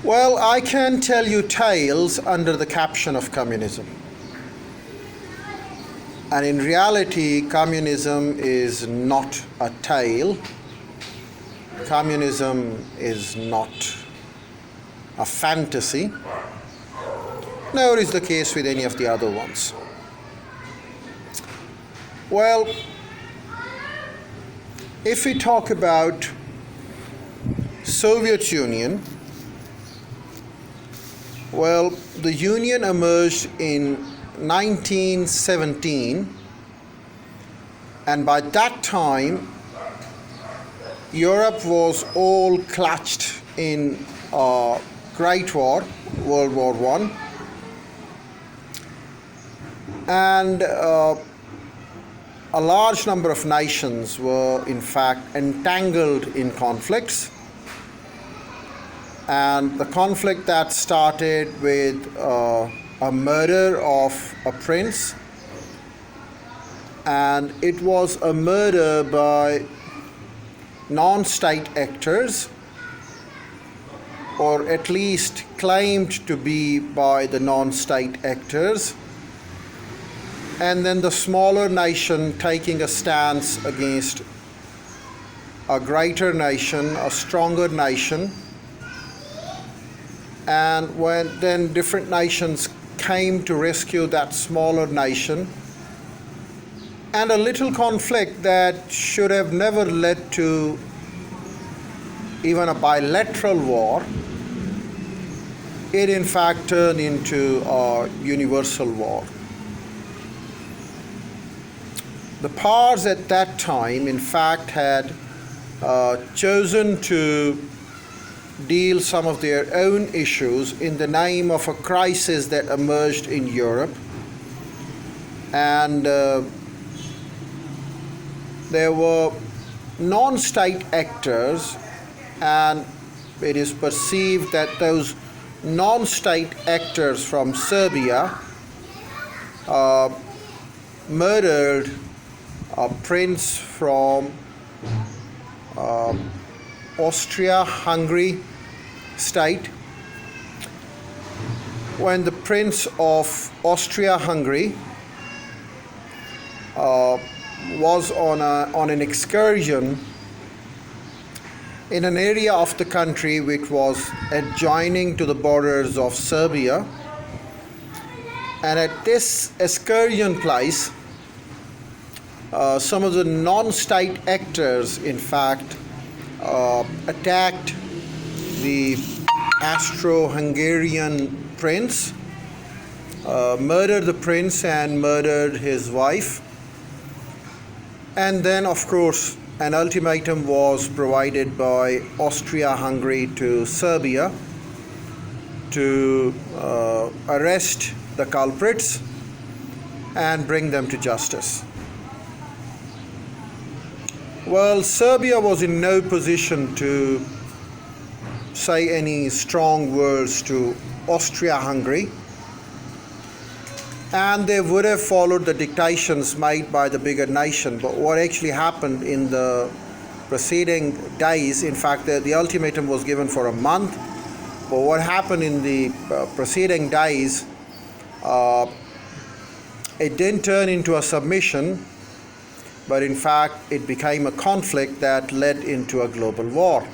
Well, I can tell you tales under the caption of communism. And in reality, communism is not a tale. Communism is not a fantasy, nor is the case with any of the other ones. Well, if we talk about Soviet Union, well, the Union emerged in 1917, and by that time, Europe was all clutched in a Great War, World War I, and a large number of nations were in fact entangled in conflicts. And the conflict that started with a murder of a prince, and it was a murder by non-state actors, or at least claimed to be by the non-state actors, and then the smaller nation taking a stance against a greater nation, a stronger nation. And when then different nations came to rescue that smaller nation, and a little conflict that should have never led to even a bilateral war, it in fact turned into a universal war. The powers at that time in fact had chosen to deal some of their own issues in the name of a crisis that emerged in Europe, and there were non-state actors, and it is perceived that those non-state actors from Serbia murdered a prince from Austria-Hungary state. When the Prince of Austria-Hungary was on an excursion in an area of the country which was adjoining to the borders of Serbia, and at this excursion place, some of the non-state actors in fact attacked the Austro-Hungarian prince, murdered the prince and murdered his wife. And then, of course, an ultimatum was provided by Austria-Hungary to Serbia to arrest the culprits and bring them to justice. Well, Serbia was in no position to say any strong words to Austria-Hungary, and they would have followed the dictations made by the bigger nation. But what actually happened in the preceding days, in fact, the ultimatum was given for a month, but what happened in the preceding days, it didn't turn into a submission, but in fact it became a conflict that led into a global war.